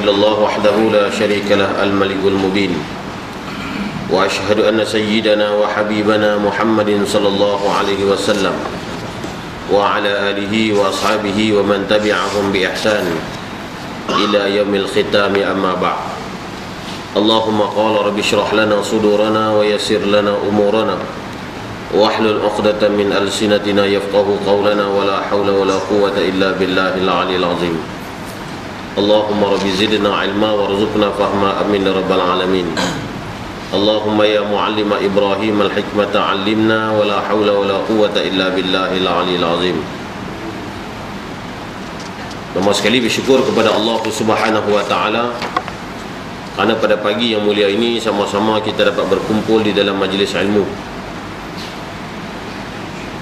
إلا الله وحده لا شريك له الملك المبين وأشهد أن سيدنا وحبيبنا محمد صلى الله عليه وسلم وعلى آله وأصحابه ومن تبعهم بإحسان إلى يوم الختام أما بعد اللهم قال رب اشرح لنا صدورنا ويسر لنا أمورنا واحلل عقدة من ألسنتنا يفقه قولنا ولا حول ولا قوة إلا بالله العلي العظيم اللهم رب زدنا علما وارزقنا فهما آمين رب العالمين اللهم يا معلم إبراهيم الحكمة علمنا ولا حول ولا قوة إلا بالله العلي العظيم. Pertama sekali bersyukur kepada Allah Subhanahu wa taala kerana pada pagi yang mulia ini sama-sama kita dapat berkumpul di dalam majlis ilmu.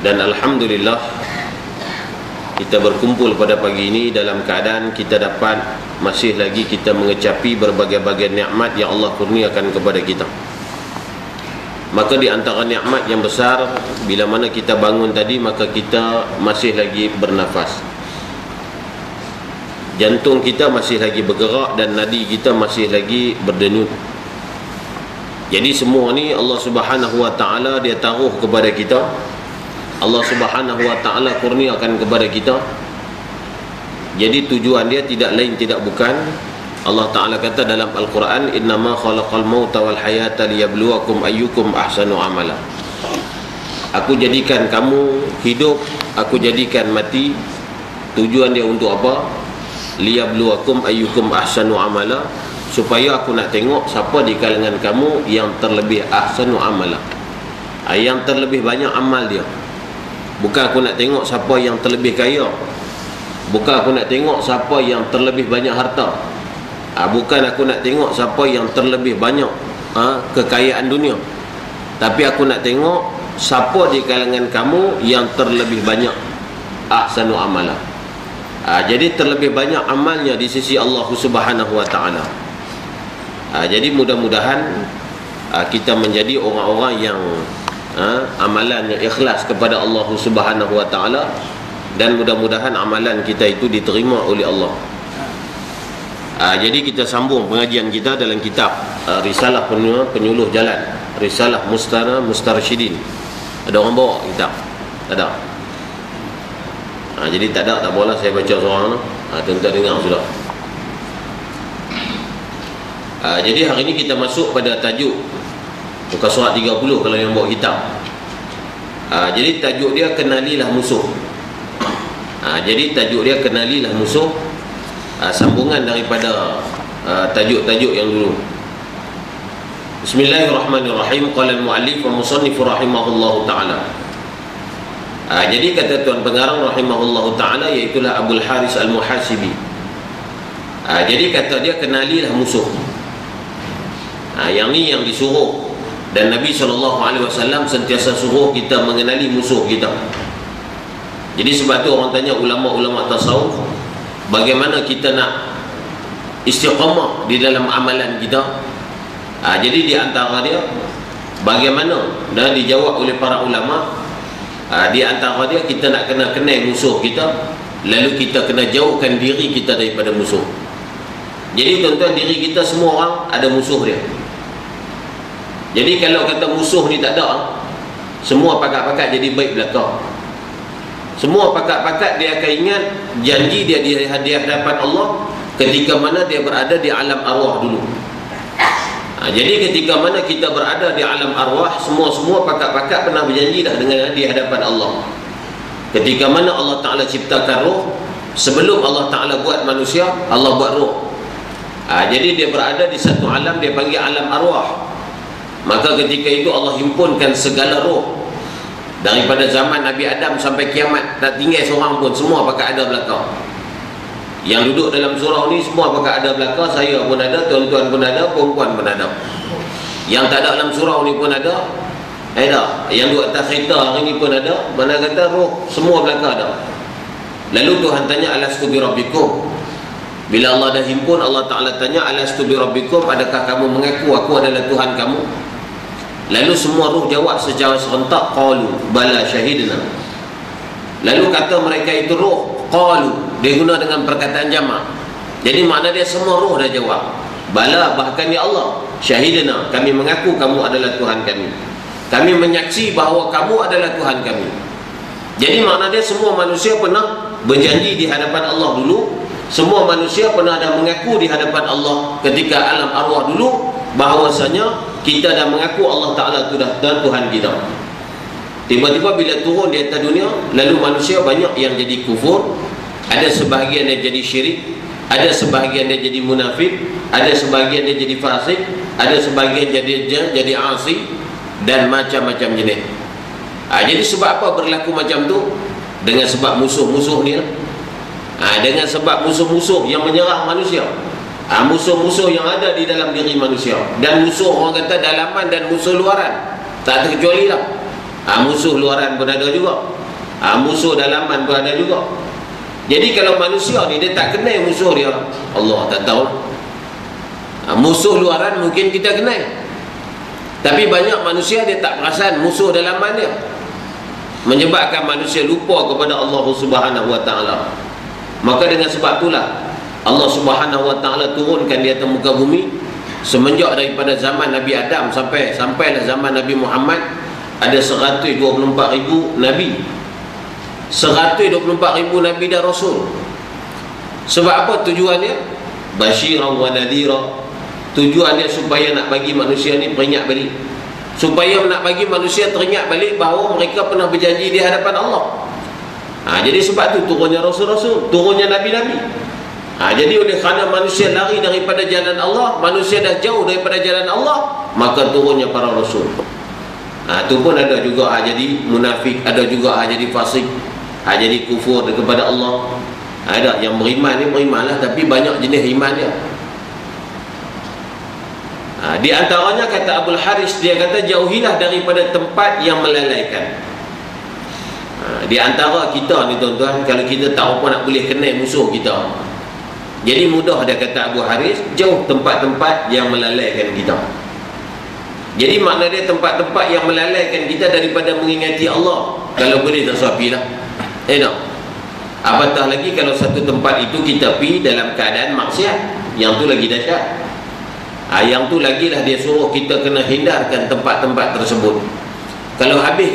Dan alhamdulillah kita berkumpul pada pagi ini dalam keadaan kita dapat masih lagi kita mengecapi berbagai-bagai nikmat yang Allah kurniakan kepada kita. Maka di antara nikmat yang besar, bila mana kita bangun tadi, maka kita masih lagi bernafas, jantung kita masih lagi bergerak dan nadi kita masih lagi berdenyut. Jadi semua ni Allah Subhanahu wa taala dia taruh kepada kita, Allah Subhanahu wa taala kurniakan kepada kita. Jadi tujuan dia tidak lain tidak bukan, Allah taala kata dalam Al-Quran, innama khalaqal mauta wal hayata liyabluwakum ayyukum ahsanu amala. Aku jadikan kamu hidup, aku jadikan mati. Tujuan dia untuk apa? Liyabluwakum ayyukum ahsanu amala, supaya aku nak tengok siapa di kalangan kamu yang terlebih ahsanu amala, yang terlebih banyak amal dia. Bukan aku nak tengok siapa yang terlebih kaya, bukan aku nak tengok siapa yang terlebih banyak harta, bukan aku nak tengok siapa yang terlebih banyak kekayaan dunia, tapi aku nak tengok siapa di kalangan kamu yang terlebih banyak ahsanu amala. Jadi terlebih banyak amalnya di sisi Allah Subhanahu wa taala. Jadi mudah-mudahan kita menjadi orang-orang yang amalannya ikhlas kepada Allah Subhanahu wa taala, dan mudah-mudahan amalan kita itu diterima oleh Allah. Jadi kita sambung pengajian kita dalam kitab Risalah Penyuluh Jalan, Risalah Mustarsyidin. Ada orang bawa kitab? Tak ada. Jadi tak ada, tak apalah, saya baca seorang tu. Tuan-tuan dengar sudah. Jadi hari ini kita masuk pada tajuk muka surat 30 kalau yang bawa kitab. Jadi tajuk dia kenalilah musuh. Jadi tajuk dia kenalilah musuh, sambungan daripada tajuk-tajuk yang dulu. Bismillahirrahmanirrahim. Qala al-muallif wa musannif rahimahullahu taala. Jadi kata tuan pengarang rahimahullahu taala, iaitulah Abdul Haris Al-Muhasibi. Jadi kata dia kenalilah musuh. Yang ni yang disuruh, dan Nabi SAW sentiasa suruh kita mengenali musuh kita. Jadi sebab tu orang tanya ulama-ulama tasawuf, bagaimana kita nak istiqamah di dalam amalan kita. Jadi di antara dia, bagaimana, dan dijawab oleh para ulama, di antara dia kita nak kena kenal musuh kita, lalu kita kena jauhkan diri kita daripada musuh. Jadi tuan-tuan, diri kita semua orang ada musuh dia. Jadi kalau kata musuh ni tak ada, semua pakat-pakat jadi baik belaka. Semua pakat-pakat dia akan ingat janji dia di hadapan Allah ketika mana dia berada di alam arwah dulu. Jadi ketika mana kita berada di alam arwah, semua pakat-pakat pernah berjanji dah dengan di hadapan Allah. Ketika mana Allah Ta'ala ciptakan roh, sebelum Allah Ta'ala buat manusia, Allah buat roh. Jadi dia berada di satu alam, dia panggil alam arwah. Maka ketika itu Allah himpunkan segala roh, daripada zaman Nabi Adam sampai kiamat, tak tinggal seorang pun, semua pakat ada belakang. Yang duduk dalam surau ni semua pakat ada belakang. Saya pun ada, tuan-tuan pun ada, perempuan pun ada. Yang tak ada dalam surau ni pun ada. Yang duduk atas kereta hari ni pun ada. Mana kata roh, semua belakang ada. Lalu Tuhan tanya, alastu bi rabbikum. Bila Allah dah himpun, Allah Ta'ala tanya, alastu bi rabbikum, adakah kamu mengaku aku adalah Tuhan kamu? Lalu semua roh jawab secara serentak, qalu bala syahidna. Lalu kata mereka itu roh, qalu, dia guna dengan perkataan jamak. Jadi makna dia semua roh dah jawab. Bala, bahkan ya Allah, syahidana, kami mengaku kamu adalah Tuhan kami. Kami menyaksi bahawa kamu adalah Tuhan kami. Jadi makna dia semua manusia pernah berjanji di hadapan Allah dulu. Semua manusia pernah dah mengaku di hadapan Allah ketika alam arwah dulu, bahawasanya kita dah mengaku Allah Ta'ala itu dah Tuhan kita. Tiba-tiba bila turun di atas dunia, lalu manusia banyak yang jadi kufur, ada sebahagian yang jadi syirik, ada sebahagian dia jadi munafik, ada sebahagian dia jadi fasik, ada sebahagian jadi asi, dan macam-macam jenis. Jadi sebab apa berlaku macam tu? Dengan sebab musuh-musuh ni lah. Dengan sebab musuh-musuh yang menyerang manusia, musuh-musuh yang ada di dalam diri manusia. Dan musuh, orang kata dalaman dan musuh luaran, tak terkecuali lah. Musuh luaran pun ada juga, musuh dalaman pun ada juga. Jadi kalau manusia ni dia tak kenal musuh dia, Allah tak tahu. Musuh luaran mungkin kita kenal, tapi banyak manusia dia tak perasan musuh dalaman dia, menyebabkan manusia lupa kepada Allah Subhanahu Wa Taala. Maka dengan sebab itulah Allah Subhanahu Wa Taala turunkan di atas muka bumi semenjak daripada zaman Nabi Adam sampailah zaman Nabi Muhammad, ada 124,000 Nabi, 124,000 Nabi dan Rasul. Sebab apa tujuannya? Basyiran wa nadhira. Tujuannya supaya nak bagi manusia ni peringat balik, supaya nak bagi manusia teringat balik bahawa mereka pernah berjanji di hadapan Allah. Jadi sebab tu turunnya Rasul-Rasul, turunnya Nabi-Nabi. Jadi oleh kerana manusia lari daripada jalan Allah, manusia dah jauh daripada jalan Allah, maka turunnya para Rasul. Tu pun ada juga jadi munafik, ada juga jadi fasik, jadi kufur kepada Allah. Ada yang beriman ni berimanlah, tapi banyak jenis iman dia. Di antaranya kata Abul Haris, dia kata jauhilah daripada tempat yang melalaikan. Di antara kita ni tuan-tuan, kalau kita tak apa nak boleh kenal musuh kita, jadi mudah dia kata Abu Haris, jauh tempat-tempat yang melalaikan kita. Jadi makna dia tempat-tempat yang melalaikan kita daripada mengingati Allah. Kalau boleh tak suapilah. Apatah lagi kalau satu tempat itu kita pergi dalam keadaan maksiat, yang tu lagi dahsyat. Yang tu lagi lah dia suruh kita kena hindarkan tempat-tempat tersebut. Kalau habis